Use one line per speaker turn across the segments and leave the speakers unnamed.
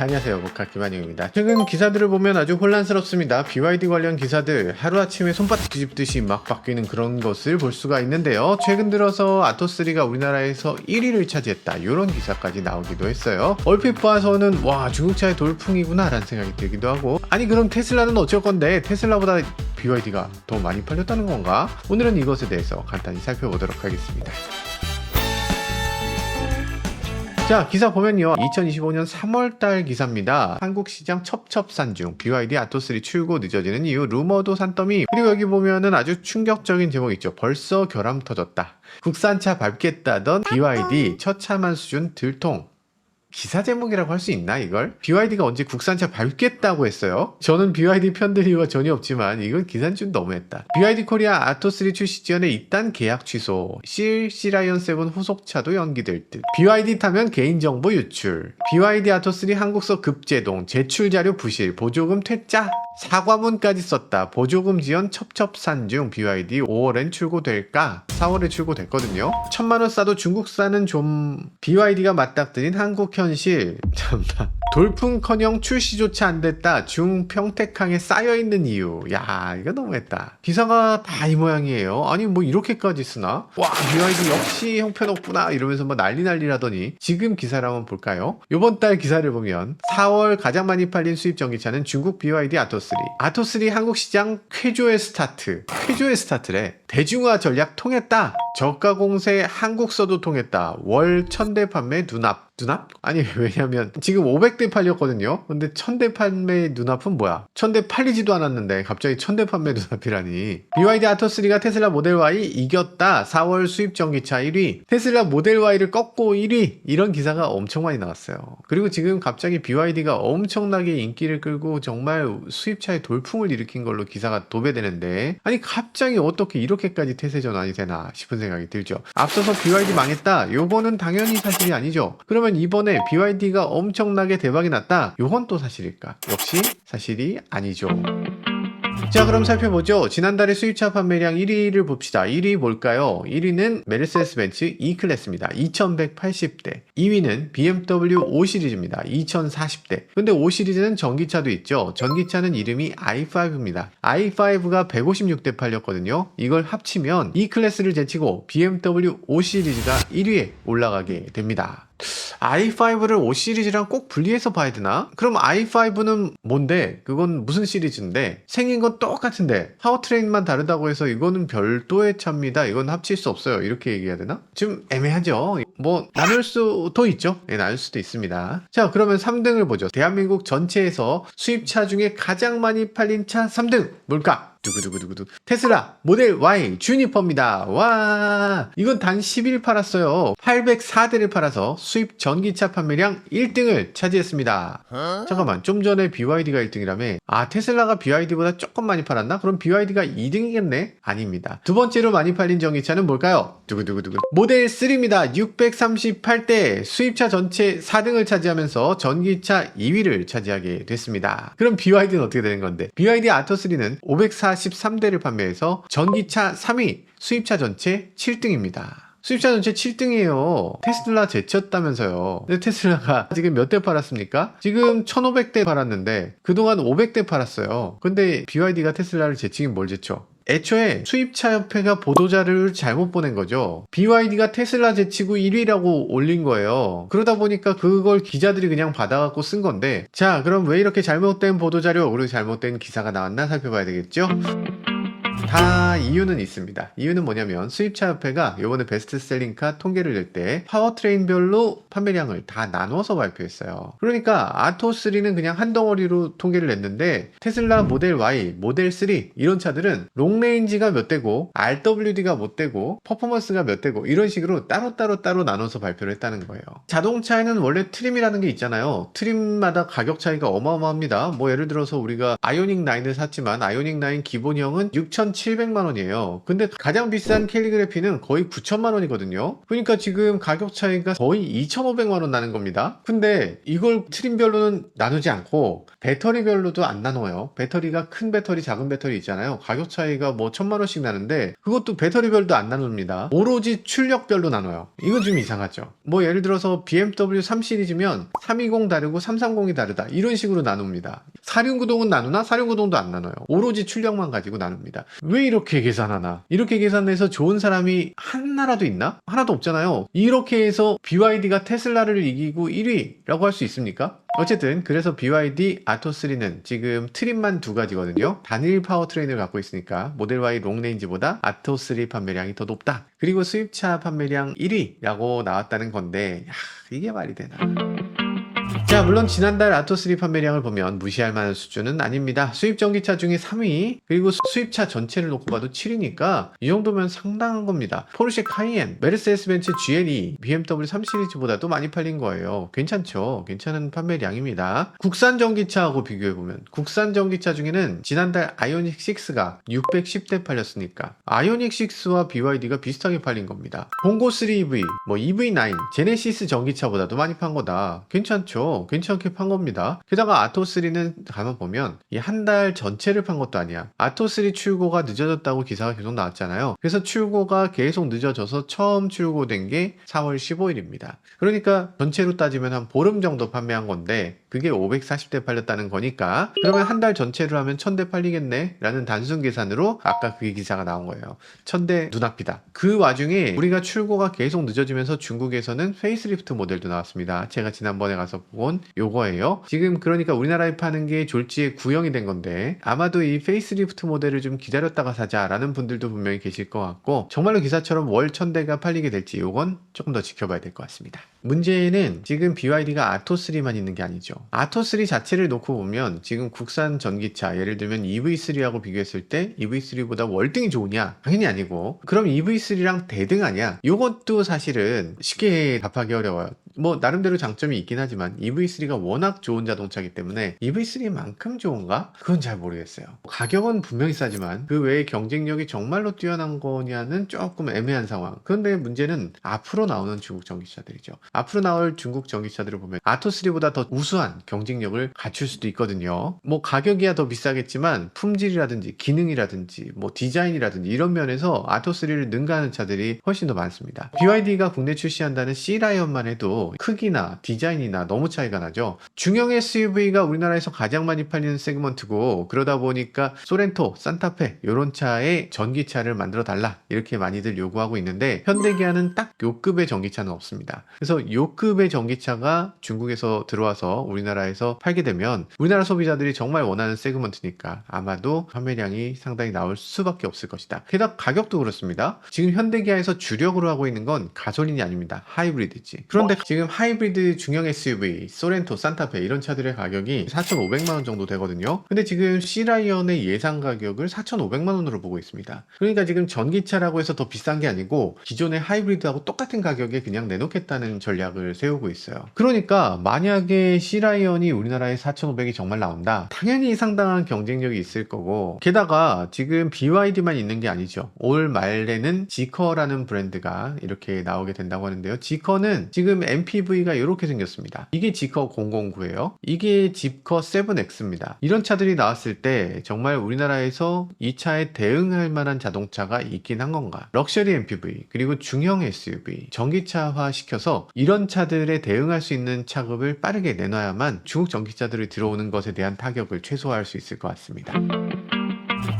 안녕하세요, 모카 김한영입니다. 최근 기사들을 보면 아주 혼란스럽습니다. BYD 관련 기사들 하루아침에 손바닥 뒤집듯이 막 바뀌는 그런 것을 볼 수가 있는데요. 최근 들어서 아토3가 우리나라에서 1위를 차지했다, 이런 기사까지 나오기도 했어요. 얼핏 봐서는 와, 중국차의 돌풍이구나 라는 생각이 들기도 하고, 아니 그럼 테슬라는 어쩔 건데 테슬라보다 BYD가 더 많이 팔렸다는 건가? 오늘은 이것에 대해서 간단히 살펴보도록 하겠습니다. 자, 기사 보면요, 2025년 3월달 기사입니다. 한국 시장 첩첩산중, BYD 아토3 출고 늦어지는 이유, 루머도 산더미. 그리고 여기 보면은 아주 충격적인 제목이 있죠. 벌써 결함 터졌다, 국산차 밟겠다던 BYD 처참한 수준 들통. 기사 제목이라고 할 수 있나 이걸? BYD가 언제 국산차 밟겠다고 했어요? 저는 BYD 편들 이유가 전혀 없지만 이건 기사는 좀 너무했다. BYD 코리아 아토3 출시 지연에 이딴 계약 취소, C라이언7 후속차도 연기될 듯, BYD 타면 개인정보 유출, BYD 아토3 한국서 급제동, 제출자료 부실, 보조금 퇴짜, 사과문까지 썼다, 보조금 지연 첩첩산중, BYD 5월엔 출고될까? 4월에 출고됐거든요. 1000만원 싸도 중국산은 좀, BYD가 맞닥뜨린 한국 현실. 참나, 돌풍커녕 출시조차 안 됐다, 중평택항에 쌓여있는 이유. 야, 이거 너무했다. 기사가 다 이 모양이에요. 아니 뭐 이렇게까지 쓰나? 와, BYD 역시 형편없구나 이러면서 뭐 난리라더니 지금 기사를 한번 볼까요? 요번 달 기사를 보면 4월 가장 많이 팔린 수입 전기차는 중국 BYD 아토3. 아토3 한국 시장 쾌조의 스타트. 쾌조의 스타트래. 대중화 전략 통했다. 저가 공세 한국서도 통했다. 월 1000대 판매 눈앞. 아니 왜냐면 지금 500대 팔렸거든요. 근데 1000대 판매 눈앞은 뭐야? 1000대 팔리지도 않았는데 갑자기 1000대 판매 눈앞이라니. BYD 아토3가 테슬라 모델 Y 이겼다. 4월 수입 전기차 1위. 테슬라 모델 Y를 꺾고 1위. 이런 기사가 엄청 많이 나왔어요. 그리고 지금 갑자기 BYD가 엄청나게 인기를 끌고 정말 수입차의 돌풍을 일으킨 걸로 기사가 도배되는데, 아니 갑자기 어떻게 이렇게까지 태세 전환이 되나 싶은 생각이 들죠. 앞서서 BYD 망했다, 요거는 당연히 사실이 아니죠. 그러면 이번에 BYD가 엄청나게 대박이 났다, 요건 또 사실일까? 역시 사실이 아니죠. 자, 그럼 살펴보죠. 지난달에 수입차 판매량 1위를 봅시다. 1위 뭘까요? 1위는 메르세데스 벤츠 E클래스입니다. 2180대. 2위는 BMW 5시리즈입니다. 2040대. 근데 5시리즈는 전기차도 있죠. 전기차는 이름이 i5입니다. i5가 156대 팔렸거든요. 이걸 합치면 E클래스를 제치고 BMW 5시리즈가 1위에 올라가게 됩니다. i5를 5시리즈랑 꼭 분리해서 봐야 되나? 그럼 i5는 뭔데? 그건 무슨 시리즈인데? 생긴 건 똑같은데 파워트레인만 다르다고 해서 이거는 별도의 차입니다, 이건 합칠 수 없어요, 이렇게 얘기해야 되나? 좀 애매하죠. 뭐 나눌 수도 있죠. 네, 나눌 수도 있습니다. 자, 그러면 3등을 보죠. 대한민국 전체에서 수입차 중에 가장 많이 팔린 차 3등 뭘까? 두구두구두구두. 테슬라 모델 Y 주니퍼입니다. 와, 이건 단 10일 팔았어요. 804대를 팔아서 수입 전기차 판매량 1등을 차지했습니다. 잠깐만, 좀 전에 BYD가 1등이라며? 아, 테슬라가 BYD보다 조금 많이 팔았나? 그럼 BYD가 2등이겠네? 아닙니다. 두 번째로 많이 팔린 전기차는 뭘까요? 두구두구두구. 모델 3입니다. 638대. 수입차 전체 4등을 차지하면서 전기차 2위를 차지하게 됐습니다. 그럼 BYD는 어떻게 되는 건데? BYD 아토3는 543대를 판매해서 전기차 3위, 수입차 전체 7등입니다. 수입차 전체 7등이에요. 테슬라 제쳤다면서요. 근데 테슬라가 지금 몇 대 팔았습니까? 지금 1500대 팔았는데 그동안 500대 팔았어요. 근데 BYD가 테슬라를 제치긴 뭘 제쳐? 애초에 수입차 협회가 보도자료를 잘못 보낸 거죠. BYD가 테슬라 제치고 1위라고 올린 거예요. 그러다 보니까 그걸 기자들이 그냥 받아갖고 쓴 건데, 자, 그럼 왜 이렇게 잘못된 보도자료, 그리고 잘못된 기사가 나왔나 살펴봐야 되겠죠? 다 이유는 있습니다. 이유는 뭐냐면 수입차 협회가 이번에 베스트셀링카 통계를 낼 때 파워트레인별로 판매량을 다 나눠서 발표했어요. 그러니까 아토3는 그냥 한 덩어리로 통계를 냈는데 테슬라 모델 Y, 모델 3 이런 차들은 롱레인지가 몇 대고 RWD가 몇 대고 퍼포먼스가 몇 대고 이런 식으로 따로 나눠서 발표를 했다는 거예요. 자동차에는 원래 트림이라는 게 있잖아요. 트림마다 가격 차이가 어마어마합니다. 뭐 예를 들어서 우리가 아이오닉 9을 샀지만 아이오닉 9 기본형은 6,000 6,700만 원이에요. 근데 가장 비싼 캘리그래피는 거의 9천만 원이거든요. 그러니까 지금 가격 차이가 거의 2,500만 원 나는 겁니다. 근데 이걸 트림별로는 나누지 않고 배터리별로도 안 나눠요. 배터리가 큰 배터리, 작은 배터리 있잖아요. 가격 차이가 뭐 1,000만 원씩 나는데 그것도 배터리별도 안 나눕니다. 오로지 출력별로 나눠요. 이거 좀 이상하죠. 뭐 예를 들어서 BMW 3 시리즈면 320 다르고 330이 다르다. 이런 식으로 나눕니다. 사륜구동은 나누나? 사륜구동도 안 나눠요. 오로지 출력만 가지고 나눕니다. 왜 이렇게 계산하나? 이렇게 계산해서 좋은 사람이 하나라도 있나? 하나도 없잖아요. 이렇게 해서 BYD가 테슬라를 이기고 1위라고 할 수 있습니까? 어쨌든 그래서 BYD 아토3는 지금 트림만 두 가지거든요. 단일 파워트레인을 갖고 있으니까 모델 Y 롱레인지보다 아토3 판매량이 더 높다. 그리고 수입차 판매량 1위라고 나왔다는 건데 이게 말이 되나? 자, 물론 지난달 아토3 판매량을 보면 무시할 만한 수준은 아닙니다. 수입 전기차 중에 3위, 그리고 수입차 전체를 놓고 봐도 7위니까 이 정도면 상당한 겁니다. 포르쉐 카이엔, 메르세데스 벤츠 GLE, BMW 3 시리즈보다도 많이 팔린 거예요. 괜찮죠? 괜찮은 판매량입니다. 국산 전기차하고 비교해보면 국산 전기차 중에는 지난달 아이오닉 6가 610대 팔렸으니까 아이오닉 6와 BYD가 비슷하게 팔린 겁니다. 봉고 3 EV, 뭐 EV9, 제네시스 전기차보다도 많이 판 거다. 괜찮죠? 괜찮게 판 겁니다. 게다가 아토3는 가만 보면 이 한 달 전체를 판 것도 아니야. 아토3 출고가 늦어졌다고 기사가 계속 나왔잖아요. 그래서 출고가 계속 늦어져서 처음 출고된 게 4월 15일입니다. 그러니까 전체로 따지면 한 보름 정도 판매한 건데 그게 540대 팔렸다는 거니까 그러면 한 달 전체로 하면 1000대 팔리겠네 라는 단순 계산으로 아까 그 기사가 나온 거예요. 1000대 눈앞이다. 그 와중에 우리가 출고가 계속 늦어지면서 중국에서는 페이스리프트 모델도 나왔습니다. 제가 지난번에 가서 본 요거예요. 지금 그러니까 우리나라에 파는 게 졸지에 구형이 된 건데 아마도 이 페이스리프트 모델을 좀 기다렸다가 사자라는 분들도 분명히 계실 것 같고 정말로 기사처럼 월 1000대가 팔리게 될지 요건 조금 더 지켜봐야 될 것 같습니다. 문제는 지금 BYD가 아토3만 있는 게 아니죠. 아토3 자체를 놓고 보면 지금 국산 전기차 예를 들면 EV3하고 비교했을 때 EV3보다 월등히 좋으냐? 당연히 아니고 그럼 EV3랑 대등 아니야? 요것도 사실은 쉽게 답하기 어려워요. 뭐 나름대로 장점이 있긴 하지만 EV3가 워낙 좋은 자동차이기 때문에 EV3만큼 좋은가? 그건 잘 모르겠어요. 가격은 분명히 싸지만 그 외에 경쟁력이 정말로 뛰어난 거냐는 조금 애매한 상황. 그런데 문제는 앞으로 나오는 중국 전기차들이죠. 앞으로 나올 중국 전기차들을 보면 아토3보다 더 우수한 경쟁력을 갖출 수도 있거든요. 뭐 가격이야 더 비싸겠지만 품질이라든지 기능이라든지 뭐 디자인이라든지 이런 면에서 아토3를 능가하는 차들이 훨씬 더 많습니다. BYD가 국내 출시한다는 C라이언만 해도 크기나 디자인이나 너무 차이가 나죠. 중형 SUV가 우리나라에서 가장 많이 팔리는 세그먼트고 그러다 보니까 소렌토, 산타페 이런 차에 전기차를 만들어 달라 이렇게 많이들 요구하고 있는데 현대기아는 딱 요 급의 전기차는 없습니다. 그래서 요 급의 전기차가 중국에서 들어와서 우리나라에서 팔게 되면 우리나라 소비자들이 정말 원하는 세그먼트니까 아마도 판매량이 상당히 나올 수밖에 없을 것이다. 게다가 가격도 그렇습니다. 지금 현대기아에서 주력으로 하고 있는 건 가솔린이 아닙니다. 하이브리드지. 그런데 지금 하이브리드 중형 SUV, 소렌토, 산타페 이런 차들의 가격이 4,500만 원 정도 되거든요. 근데 지금 C라이언의 예상 가격을 4,500만 원으로 보고 있습니다. 그러니까 지금 전기차라고 해서 더 비싼 게 아니고 기존의 하이브리드하고 똑같은 가격에 그냥 내놓겠다는 전략을 세우고 있어요. 그러니까 만약에 C라이언이 우리나라에 4,500이 정말 나온다. 당연히 상당한 경쟁력이 있을 거고 게다가 지금 BYD만 있는 게 아니죠. 올 말에는 지커라는 브랜드가 이렇게 나오게 된다고 하는데요. 지커는 지금 MPV가 이렇게 생겼습니다. 이게 지커 009예요. 이게 지커 7X입니다. 이런 차들이 나왔을 때 정말 우리나라에서 이 차에 대응할 만한 자동차가 있긴 한 건가? 럭셔리 MPV 그리고 중형 SUV 전기차화 시켜서 이런 차들에 대응할 수 있는 차급을 빠르게 내놔야만 중국 전기차들이 들어오는 것에 대한 타격을 최소화할 수 있을 것 같습니다.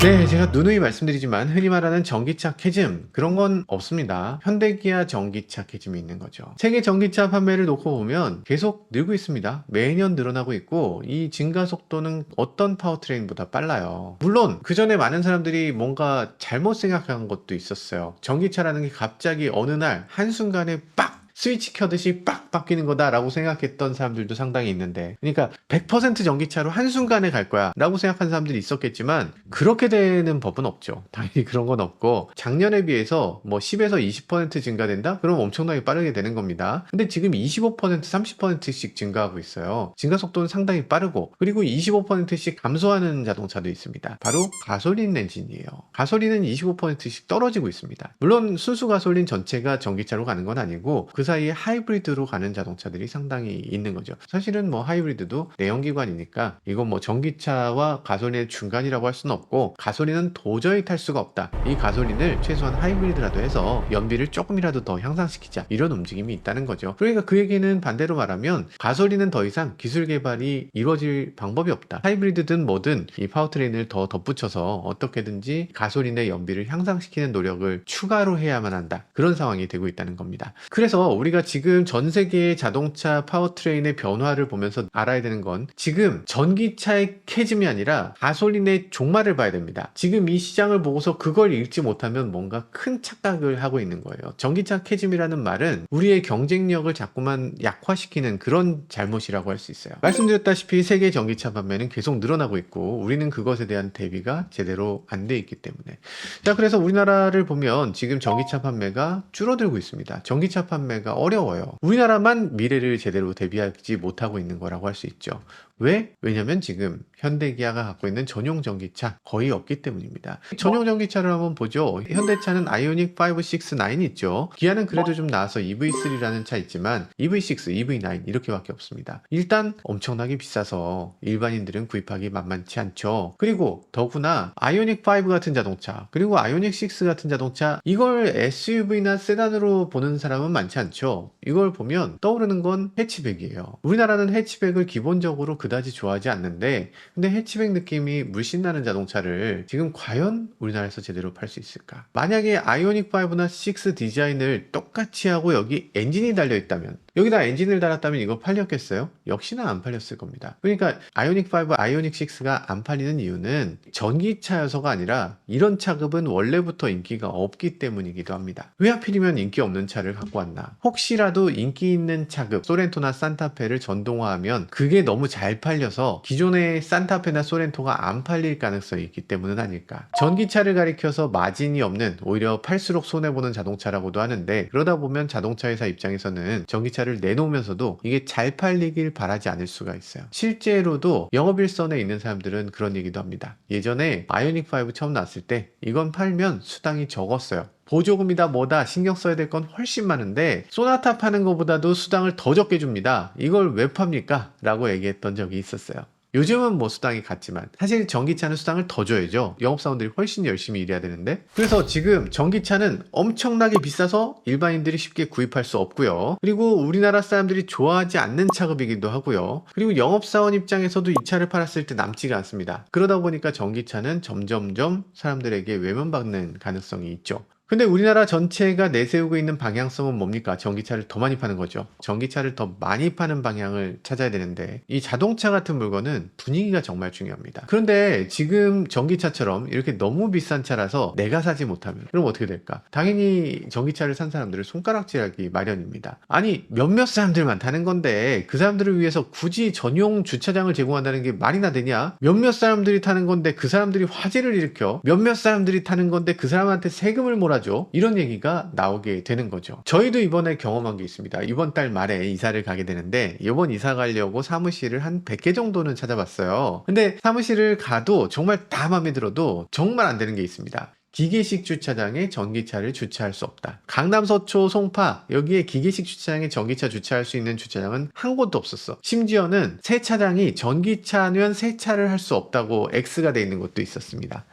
네, 제가 누누이 말씀드리지만 흔히 말하는 전기차 캐즘 그런 건 없습니다. 현대기아 전기차 캐즘이 있는 거죠. 세계 전기차 판매를 놓고 보면 계속 늘고 있습니다. 매년 늘어나고 있고 이 증가 속도는 어떤 파워트레인보다 빨라요. 물론 그 전에 많은 사람들이 뭔가 잘못 생각한 것도 있었어요. 전기차라는 게 갑자기 어느 날 한순간에 빡 스위치 켜듯이 빡 바뀌는 거다라고 생각했던 사람들도 상당히 있는데, 그러니까 100% 전기차로 한순간에 갈 거야 라고 생각한 사람들이 있었겠지만 그렇게 되는 법은 없죠. 당연히 그런 건 없고, 작년에 비해서 뭐 10에서 20% 증가된다? 그럼 엄청나게 빠르게 되는 겁니다. 근데 지금 25% 30%씩 증가하고 있어요. 증가 속도는 상당히 빠르고, 그리고 25%씩 감소하는 자동차도 있습니다. 바로 가솔린 엔진이에요. 가솔린은 25%씩 떨어지고 있습니다. 물론 순수 가솔린 전체가 전기차로 가는 건 아니고 그 사이에 하이브리드로 가는 자동차들이 상당히 있는 거죠. 사실은 뭐 하이브리드도 내연기관이니까 이건 뭐 전기차와 가솔린의 중간이라고 할 수는 없고, 가솔린은 도저히 탈 수가 없다. 이 가솔린을 최소한 하이브리드라도 해서 연비를 조금이라도 더 향상시키자, 이런 움직임이 있다는 거죠. 그러니까 그 얘기는 반대로 말하면 가솔린은 더 이상 기술 개발이 이루어질 방법이 없다. 하이브리드든 뭐든 이 파워트레인을 더 덧붙여서 어떻게든지 가솔린의 연비를 향상시키는 노력을 추가로 해야만 한다. 그런 상황이 되고 있다는 겁니다. 그래서 우리가 지금 전 세계의 자동차 파워트레인의 변화를 보면서 알아야 되는 건, 지금 전기차의 캐즘이 아니라 가솔린의 종말을 봐야 됩니다. 지금 이 시장을 보고서 그걸 읽지 못하면 뭔가 큰 착각을 하고 있는 거예요. 전기차 캐즘이라는 말은 우리의 경쟁력을 자꾸만 약화시키는 그런 잘못이라고 할 수 있어요. 말씀드렸다시피 세계 전기차 판매는 계속 늘어나고 있고 우리는 그것에 대한 대비가 제대로 안 돼 있기 때문에. 자, 그래서 우리나라를 보면 지금 전기차 판매가 줄어들고 있습니다. 전기차 판매가 어려워요. 우리나라만 미래를 제대로 대비하지 못하고 있는 거라고 할 수 있죠. 왜? 왜냐면 지금 현대기아가 갖고 있는 전용 전기차 거의 없기 때문입니다. 전용 전기차를 한번 보죠. 현대차는 아이오닉 5, 6, 9 있죠. 기아는 그래도 좀 나아서 EV3라는 차 있지만 EV6, EV9 이렇게밖에 없습니다. 일단 엄청나게 비싸서 일반인들은 구입하기 만만치 않죠. 그리고 더구나 아이오닉 5 같은 자동차, 그리고 아이오닉 6 같은 자동차, 이걸 SUV나 세단으로 보는 사람은 많지 않죠. 이걸 보면 떠오르는 건 해치백이에요. 우리나라는 해치백을 기본적으로 그다지 좋아하지 않는데, 근데 해치백 느낌이 물씬 나는 자동차를 지금 과연 우리나라에서 제대로 팔 수 있을까? 만약에 아이오닉 5나 6 디자인을 똑같이 하고 여기 엔진이 달려 있다면, 여기다 엔진을 달았다면 이거 팔렸겠어요? 역시나 안 팔렸을 겁니다. 그러니까 아이오닉 5, 아이오닉 6가 안 팔리는 이유는 전기차여서가 아니라 이런 차급은 원래부터 인기가 없기 때문이기도 합니다. 왜 하필이면 인기 없는 차를 갖고 왔나? 혹시라도 인기 있는 차급 소렌토나 산타페를 전동화하면 그게 너무 잘 팔려서 기존의 산타페나 소렌토가 안 팔릴 가능성이 있기 때문은 아닐까? 전기차를 가리켜서 마진이 없는, 오히려 팔수록 손해보는 자동차라고도 하는데, 그러다 보면 자동차 회사 입장에서는 전기차를 내놓으면서도 이게 잘 팔리길 바라지 않을 수가 있어요. 실제로도 영업일선에 있는 사람들은 그런 얘기도 합니다. 예전에 아이오닉 5 처음 나왔을 때 이건 팔면 수당이 적었어요. 보조금이다 뭐다 신경 써야 될 건 훨씬 많은데 소나타 파는 것보다도 수당을 더 적게 줍니다. 이걸 왜 팝니까? 라고 얘기했던 적이 있었어요. 요즘은 뭐 수당이 같지만 사실 전기차는 수당을 더 줘야죠. 영업사원들이 훨씬 열심히 일해야 되는데. 그래서 지금 전기차는 엄청나게 비싸서 일반인들이 쉽게 구입할 수 없고요. 그리고 우리나라 사람들이 좋아하지 않는 차급이기도 하고요. 그리고 영업사원 입장에서도 이 차를 팔았을 때 남지가 않습니다. 그러다 보니까 전기차는 점점점 사람들에게 외면받는 가능성이 있죠. 근데 우리나라 전체가 내세우고 있는 방향성은 뭡니까? 전기차를 더 많이 파는 거죠. 전기차를 더 많이 파는 방향을 찾아야 되는데, 이 자동차 같은 물건은 분위기가 정말 중요합니다. 그런데 지금 전기차처럼 이렇게 너무 비싼 차라서 내가 사지 못하면 그럼 어떻게 될까? 당연히 전기차를 산 사람들을 손가락질하기 마련입니다. 아니, 몇몇 사람들만 타는 건데 그 사람들을 위해서 굳이 전용 주차장을 제공한다는 게 말이나 되냐? 몇몇 사람들이 타는 건데 그 사람들이 화재를 일으켜, 몇몇 사람들이 타는 건데 그 사람한테 세금을 몰아, 이런 얘기가 나오게 되는 거죠. 저희도 이번에 경험한 게 있습니다. 이번 달 말에 이사를 가게 되는데, 이번 이사 가려고 사무실을 한 100개 정도는 찾아봤어요. 근데 사무실을 가도 정말 다 마음에 들어도 정말 안 되는 게 있습니다. 기계식 주차장에 전기차를 주차할 수 없다. 강남, 서초, 송파 여기에 기계식 주차장에 전기차 주차할 수 있는 주차장은 한 곳도 없었어. 심지어는 새 차량이 전기차면 세차를 할 수 없다고 X가 돼 있는 곳도 있었습니다.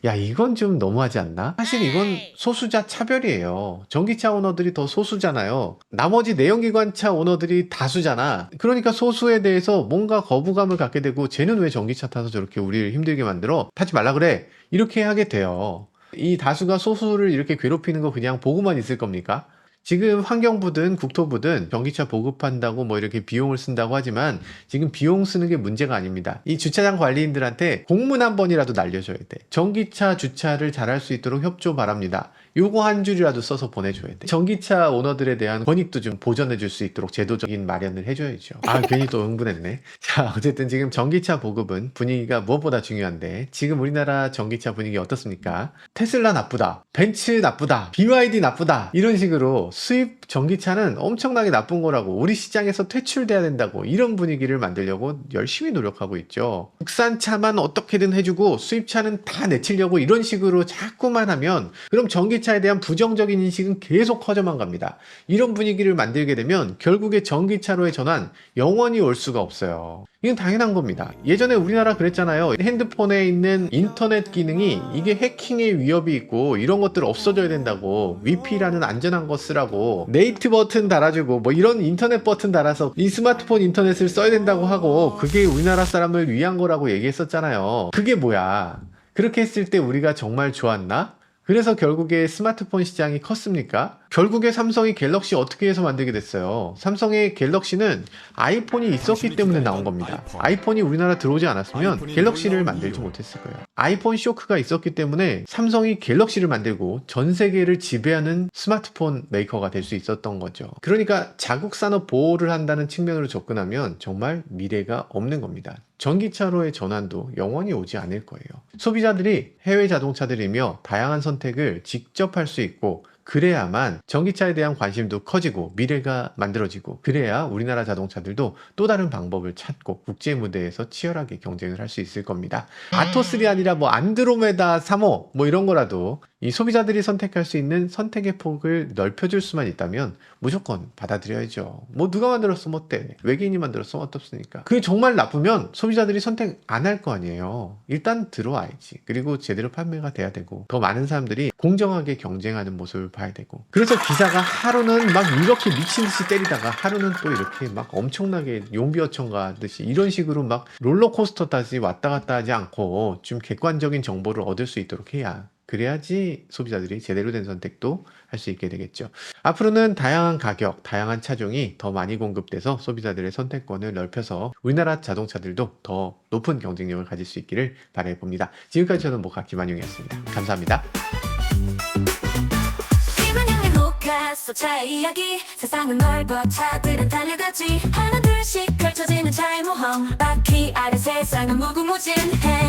야, 이건 좀 너무하지 않나? 사실 이건 소수자 차별이에요. 전기차 오너들이 더 소수잖아요. 나머지 내연기관차 오너들이 다수잖아. 그러니까 소수에 대해서 뭔가 거부감을 갖게 되고, 쟤는 왜 전기차 타서 저렇게 우리를 힘들게 만들어? 타지 말라 그래. 이렇게 하게 돼요. 이 다수가 소수를 이렇게 괴롭히는 거 그냥 보고만 있을 겁니까? 지금 환경부든 국토부든 전기차 보급한다고 뭐 이렇게 비용을 쓴다고 하지만 지금 비용 쓰는 게 문제가 아닙니다. 이 주차장 관리인들한테 공문 한 번이라도 날려줘야 돼. 전기차 주차를 잘할 수 있도록 협조 바랍니다. 요거 한 줄이라도 써서 보내줘야 돼. 전기차 오너들에 대한 권익도 좀 보전해 줄 수 있도록 제도적인 마련을 해줘야죠. 아, 괜히 또 흥분했네. 자, 어쨌든 지금 전기차 보급은 분위기가 무엇보다 중요한데 지금 우리나라 전기차 분위기 어떻습니까? 테슬라 나쁘다, 벤츠 나쁘다, BYD 나쁘다, 이런 식으로 수입 전기차는 엄청나게 나쁜 거라고, 우리 시장에서 퇴출돼야 된다고, 이런 분위기를 만들려고 열심히 노력하고 있죠. 국산차만 어떻게든 해주고 수입차는 다 내치려고 이런 식으로 자꾸만 하면 그럼 전기차에 대한 부정적인 인식은 계속 커져만 갑니다. 이런 분위기를 만들게 되면 결국에 전기차로의 전환 영원히 올 수가 없어요. 이건 당연한 겁니다. 예전에 우리나라 그랬잖아요. 핸드폰에 있는 인터넷 기능이 이게 해킹의 위협이 있고 이런 것들 없어져야 된다고, 위피라는 안전한 거 쓰라고, 네이트 버튼 달아주고 뭐 이런 인터넷 버튼 달아서 이 스마트폰 인터넷을 써야 된다고 하고, 그게 우리나라 사람을 위한 거라고 얘기했었잖아요. 그게 뭐야? 그렇게 했을 때 우리가 정말 좋았나? 그래서 결국에 스마트폰 시장이 컸습니까? 결국에 삼성이 갤럭시 어떻게 해서 만들게 됐어요? 삼성의 갤럭시는 아이폰이 있었기 때문에 나온 겁니다. 아이폰이 우리나라 들어오지 않았으면 갤럭시를 만들지 못했을 거예요. 아이폰 쇼크가 있었기 때문에 삼성이 갤럭시를 만들고 전 세계를 지배하는 스마트폰 메이커가 될 수 있었던 거죠. 그러니까 자국 산업 보호를 한다는 측면으로 접근하면 정말 미래가 없는 겁니다. 전기차로의 전환도 영원히 오지 않을 거예요. 소비자들이 해외 자동차들이며 다양한 선택을 직접 할 수 있고, 그래야만 전기차에 대한 관심도 커지고 미래가 만들어지고, 그래야 우리나라 자동차들도 또 다른 방법을 찾고 국제 무대에서 치열하게 경쟁을 할 수 있을 겁니다. 아토3 아니라 뭐 안드로메다 3호 뭐 이런 거라도 이 소비자들이 선택할 수 있는 선택의 폭을 넓혀줄 수만 있다면 무조건 받아들여야죠. 뭐 누가 만들었어 뭐 어때? 외계인이 만들었어 어떻습니까? 그게 정말 나쁘면 소비자들이 선택 안 할 거 아니에요. 일단 들어와야지. 그리고 제대로 판매가 돼야 되고 더 많은 사람들이 공정하게 경쟁하는 모습을 봐야 되고. 그래서 기사가 하루는 막 이렇게 미친 듯이 때리다가 하루는 또 이렇게 막 엄청나게 용비어천가 하듯이 이런 식으로 막 롤러코스터 타지 왔다 갔다 하지 않고 좀 객관적인 정보를 얻을 수 있도록 해야, 그래야지 소비자들이 제대로 된 선택도 할 수 있게 되겠죠. 앞으로는 다양한 가격, 다양한 차종이 더 많이 공급돼서 소비자들의 선택권을 넓혀서 우리나라 자동차들도 더 높은 경쟁력을 가질 수 있기를 바라봅니다. 지금까지 저는 모카 김한용이었습니다. 감사합니다.
김한영의 모카소 차 이야기. 세상은 넓어 차들은 달려가지. 하나 둘씩 펼쳐지는 차의 모험. 바퀴 아래 세상은 무궁무진해.